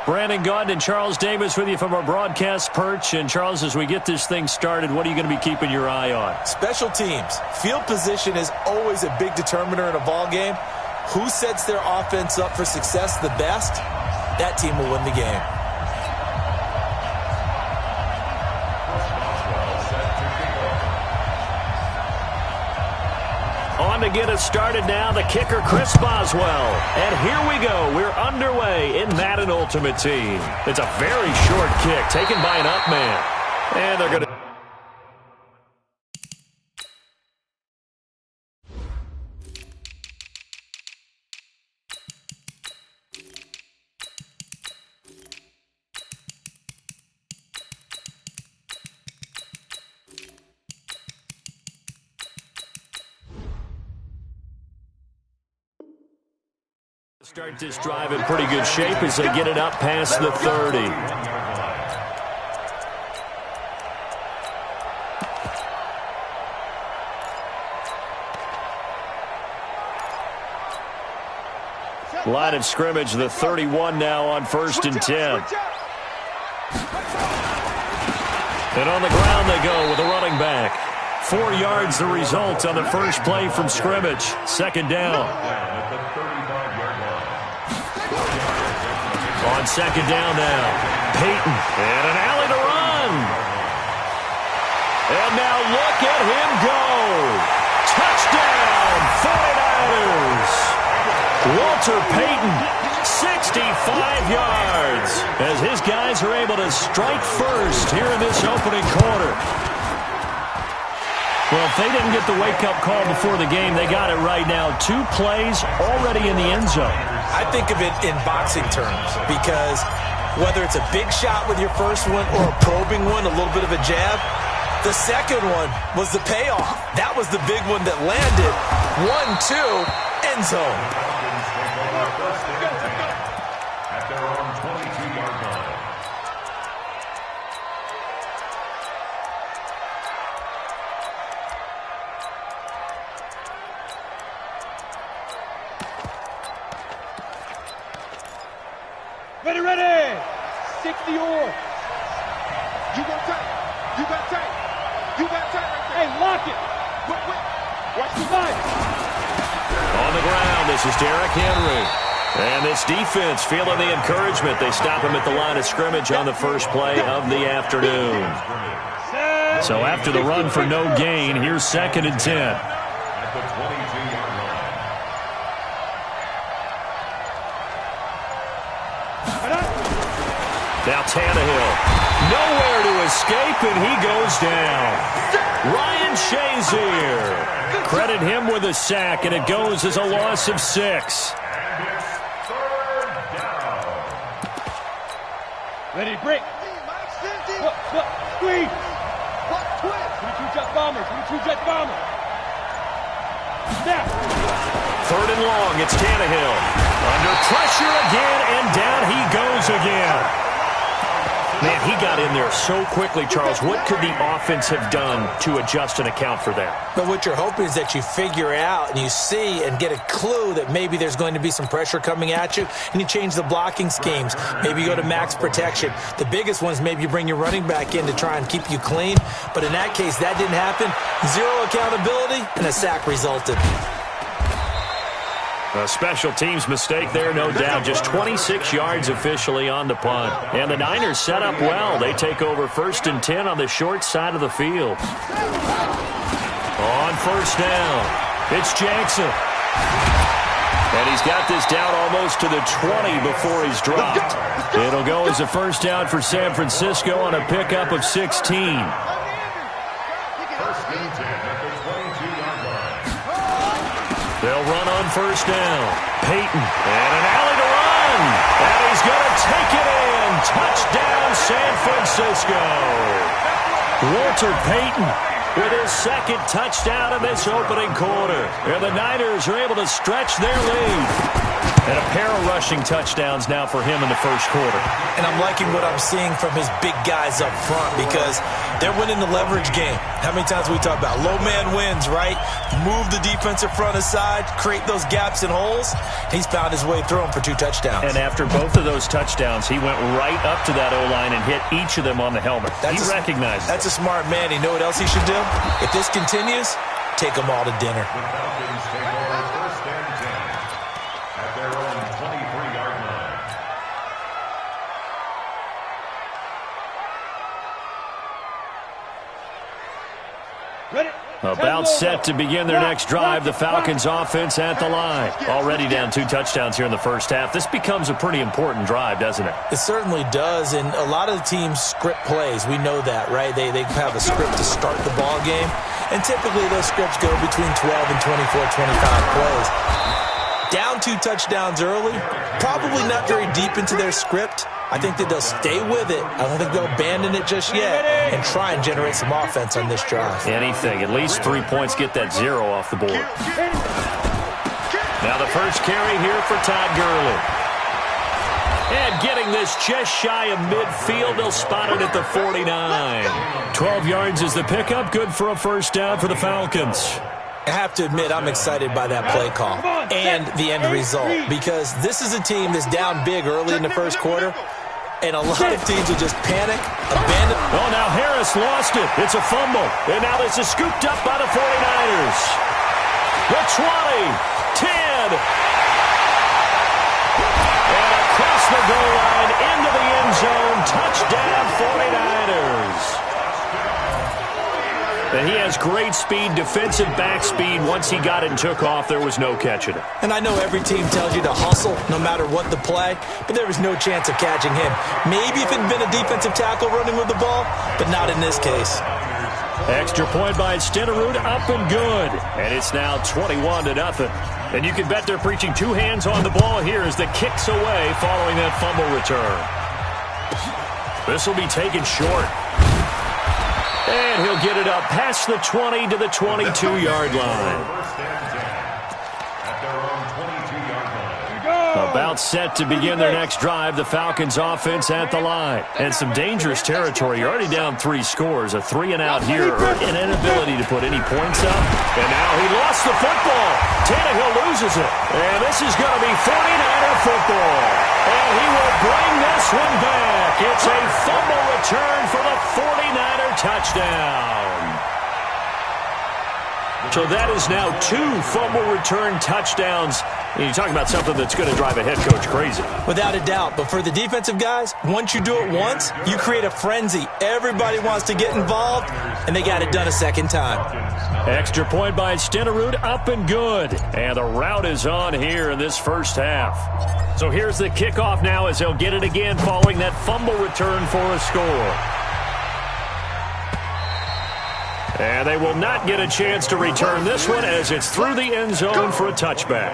Brandon Gaudin and Charles Davis with you from our broadcast perch. And, Charles, as we get this thing started, what are you going to be keeping your eye on? Special teams. Field position is always a big determiner in a ball game. Who sets their offense up for success the best, that team will win the game. On to get us started now, the kicker, Chris Boswell. And here we go. We're underway in Madden Ultimate Team. It's a very short kick taken by an up man. And they're going to... start this drive in pretty good shape as they get it up past the 30. Line of scrimmage, the 31 now on 1st and 10. And on the ground they go with a running back. 4 yards the result on the first play from scrimmage. 2nd down. On 2nd down now, Peyton, and an alley to run. And now look at him go. Touchdown, 49ers. Walter Payton, 65 yards, as his guys are able to strike first here in this opening quarter. Well, if they didn't get the wake-up call before the game, they got it right now. 2 plays already in the end zone. I think of it in boxing terms because whether it's a big shot with your first one or a probing one, a little bit of a jab, the second one was the payoff. That was the big one that landed. 1-2, end zone. At their own 22-yard line. Ready. 60 yours. You got tight. You got tight. You got tight right there. Hey, lock it. Wait. Watch the line. On the ground, this is Derrick Henry. And this defense feeling the encouragement. They stop him at the line of scrimmage on the first play of the afternoon. So after the run for no gain, here's 2nd and 10. At the 22-yard line. Now Tannehill, nowhere to escape, and he goes down. Ryan Shazier, credit him with a sack, and it goes as a loss of 6. And it's 3rd down. Ready, break. Look, squeeze. 22 jet bombers. Snap. 3rd and long, it's Tannehill. Under pressure again, and down he goes again. Man, he got in there so quickly, Charles. What could the offense have done to adjust and account for that? But what you're hoping is that you figure out and you see and get a clue that maybe there's going to be some pressure coming at you, and you change the blocking schemes. Maybe you go to max protection. The biggest ones, maybe you bring your running back in to try and keep you clean. But in that case, that didn't happen. 0 accountability, and a sack resulted. A special teams mistake there, no doubt. Just 26 yards officially on the punt. And the Niners set up well. They take over 1st and 10 on the short side of the field. On 1st down, it's Jackson. And he's got this down almost to the 20 before he's dropped. It'll go as a 1st down for San Francisco on a pickup of 16. 1st and 10 at the 22-yard line. They'll run on 1st down. Peyton, and an alley to run. And he's going to take it in. Touchdown, San Francisco. Walter Payton with his 2nd touchdown in this opening quarter. And the Niners are able to stretch their lead. And a pair of rushing touchdowns now for him in the first quarter. And I'm liking what I'm seeing from his big guys up front because they're winning the leverage game. How many times we talk about low man wins, right? Move the defensive front aside, create those gaps and holes. He's found his way through them for 2 touchdowns. And after both of those touchdowns, he went right up to that O-line and hit each of them on the helmet. He recognized That's a smart man. You know what else he should do? If this continues, take them all to dinner. The Falcons take over first and 10 at their own 23-yard line. Ready? About set to begin their next drive. The Falcons offense at the line. Already down 2 touchdowns here in the first half. This becomes a pretty important drive, doesn't it? It certainly does, and a lot of the teams script plays. We know that, right? They have a script to start the ball game, and typically those scripts go between 12 and 24, 25 plays. Down 2 touchdowns early, probably not very deep into their script. I think that they'll stay with it. I don't think they'll abandon it just yet and try and generate some offense on this drive. Anything. At least 3 points, get that 0 off the board. Now the first carry here for Todd Gurley. And getting this just shy of midfield. They'll spot it at the 49. 12 yards is the pickup. Good for a first down for the Falcons. I have to admit, I'm excited by that play call and the end result because this is a team that's down big early in the first quarter, and a lot of teams will just panic, abandon. Oh, now Harris lost it. It's a fumble. And now this is scooped up by the 49ers. The 20, 10. And across the goal line into the end zone. Touchdown 49ers. And he has great speed, defensive back speed. Once he got it and took off, there was no catching it. And I know every team tells you to hustle no matter what the play, but there was no chance of catching him. Maybe if it had been a defensive tackle running with the ball, but not in this case. Extra point by Stenerud, up and good. And it's now 21-0. And you can bet they're preaching 2 hands on the ball here as the kick's away following that fumble return. This will be taken short. And he'll get it up past the 20 to the 22-yard line. About set to begin their next drive. The Falcons offense at the line. And some dangerous territory. You're already down 3 scores. A 3-and-out here, or an inability to put any points up. And now he lost the football. Tannehill loses it. And this is going to be 49er football. And he will bring this one back. It's a fumble return for the 49er touchdown. So that is now 2 fumble return touchdowns. And you talk about something that's going to drive a head coach crazy. Without a doubt. But for the defensive guys, once you do it once, you create a frenzy. Everybody wants to get involved, and they got it done a second time. Extra point by Stenerud, up and good. And the route is on here in this first half. So here's the kickoff now as they'll get it again following that fumble return for a score. And they will not get a chance to return this one as it's through the end zone for a touchback.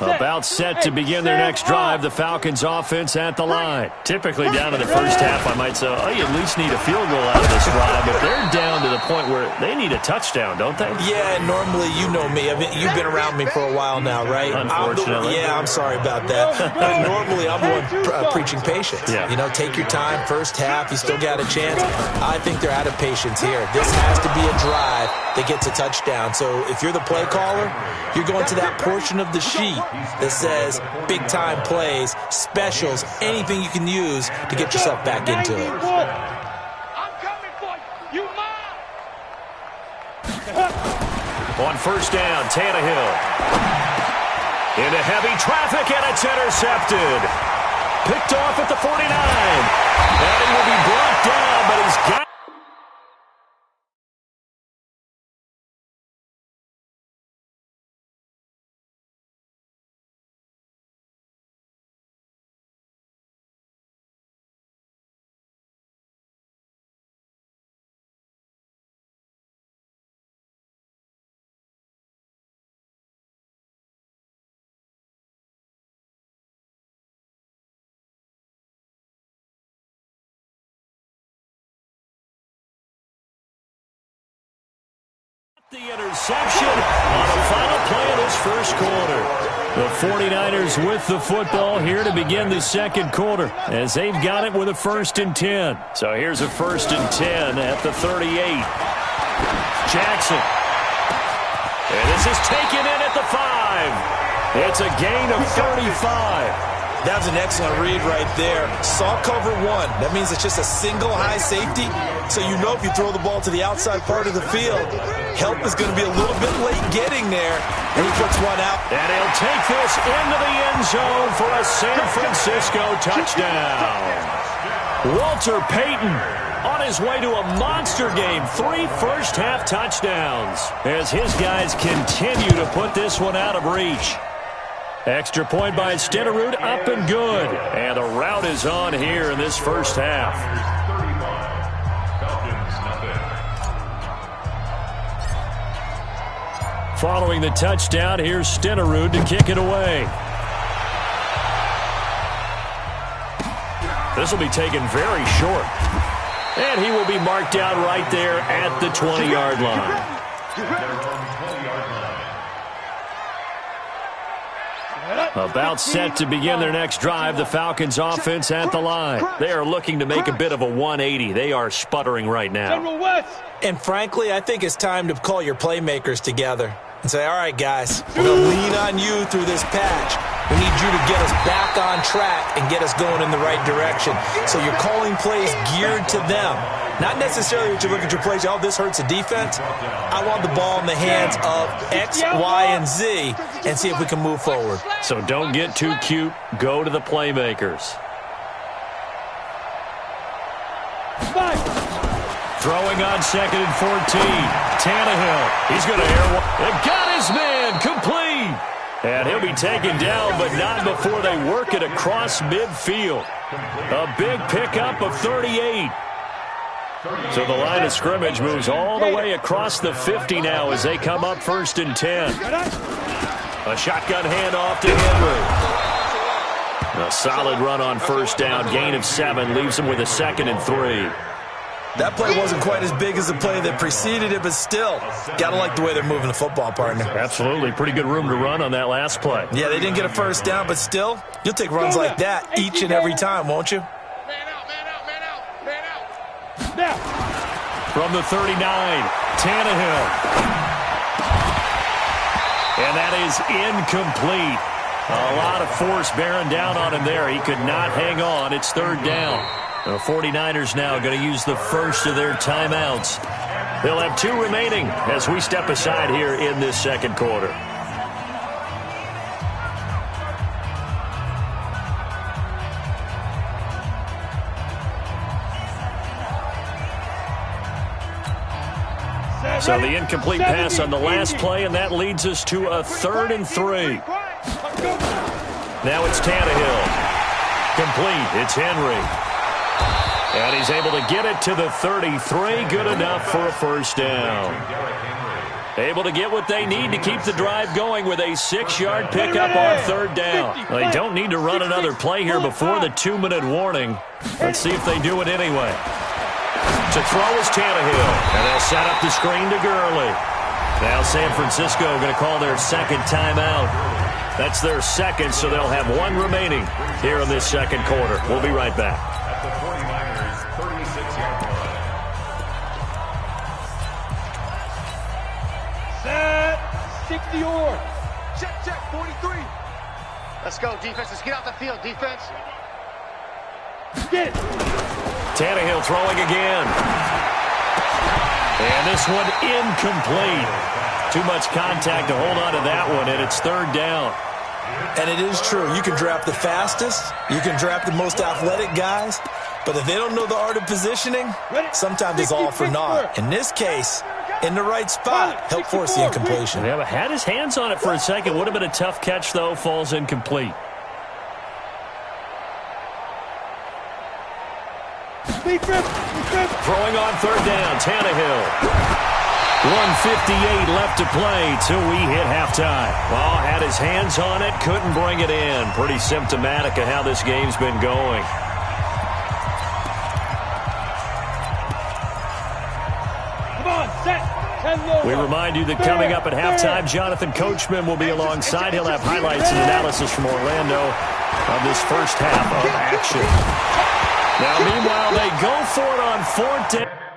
About set to begin their next drive. The Falcons offense at the line. Typically down in the first half, I might say, oh, you at least need a field goal out of this drive. But they're down to the point where they need a touchdown, don't they? Yeah, normally, you know me. You've been around me for a while now, right? Unfortunately. I'm sorry about that. But normally, I'm the one preaching patience. Yeah. You know, take your time. First half, you still got a chance. I think they're out of patience here. This has to be a drive that gets a touchdown. So if you're the play caller, you're going to that portion of the sheet that says big-time plays, specials, anything you can use to get yourself back into it. I'm coming for you. You mine. On first down, Tannehill. Into heavy traffic, and it's intercepted. Picked off at the 49. And he will be brought down, but he's got The interception on the final play of this first quarter. The 49ers with the football here to begin the second quarter as they've got it with a 1st and 10. So here's a 1st and 10 at the 38. Jackson. And this is taken in at the 5. It's a gain of 35. That was an excellent read right there. Saw cover 1. That means it's just a single high safety. So you know if you throw the ball to the outside part of the field, help is going to be a little bit late getting there. And he puts one out. And he'll take this into the end zone for a San Francisco touchdown. Walter Payton on his way to a monster game. 3 first-half touchdowns as his guys continue to put this one out of reach. Extra point by Stenerud, up and good. And the route is on here in this first half. Following the touchdown, here's Stenerud to kick it away. This will be taken very short. And he will be marked down right there at the 20-yard line. About set to begin their next drive, the Falcons offense at the line. They are looking to make a bit of a 180. They are sputtering right now. And frankly, I think it's time to call your playmakers together and say, all right, guys, we're going to lean on you through this patch. We need you to get us back on track and get us going in the right direction. So you're calling plays geared to them. Not necessarily what you look at your plays, oh, this hurts the defense. I want the ball in the hands of X, Y, and Z and see if we can move forward. So don't get too cute. Go to the playmakers. Throwing on 2nd and 14. Tannehill. He's going to air one. They've got his man complete. And he'll be taken down, but not before they work it across midfield. A big pickup of 38. So the line of scrimmage moves all the way across the 50 now as they come up 1st and 10. A shotgun handoff to Henry. A solid run on 1st down. Gain of 7 leaves them with a 2nd and 3. That play wasn't quite as big as the play that preceded it, but still, gotta like the way they're moving the football, partner. Absolutely. Pretty good room to run on that last play. Yeah, they didn't get a 1st down, but still, you'll take runs like that each and every time, won't you? Now. From the 39, Tannehill. And that is incomplete. A lot of force bearing down on him there. He could not hang on. It's 3rd down. The 49ers now going to use the first of their timeouts. They'll have 2 remaining as we step aside here in this second quarter. So the incomplete pass on the last play, and that leads us to a 3rd and 3. Now it's Tannehill. Complete. It's Henry. And he's able to get it to the 33. Good enough for a 1st down. Able to get what they need to keep the drive going with a 6-yard pickup on 3rd down. They don't need to run another play here before the 2-minute warning. Let's see if they do it anyway. To throw is Tannehill. And they'll set up the screen to Gurley. Now San Francisco going to call their 2nd timeout. That's their 2nd, so they'll have 1 remaining here in this second quarter. We'll be right back. Check, 43. Let's go, defense. Let's get out the field, defense. Get it. Tannehill throwing again. And this one incomplete. Too much contact to hold on to that one, and it's 3rd down. And it is true. You can draft the fastest. You can draft the most athletic guys. But if they don't know the art of positioning, sometimes it's all for naught. In this case, in the right spot, help force the incompletion. Yeah, but had his hands on it for a second. Would have been a tough catch, though. Falls incomplete. Throwing on 3rd down, Tannehill. 1:58 left to play till we hit halftime. Well, had his hands on it, couldn't bring it in. Pretty symptomatic of how this game's been going. Come on, set, 10. We remind you that coming up at halftime, Jonathan Coachman will be alongside. He'll have highlights and analysis from Orlando of this first half of action. Now, meanwhile, they go for it on 4th down.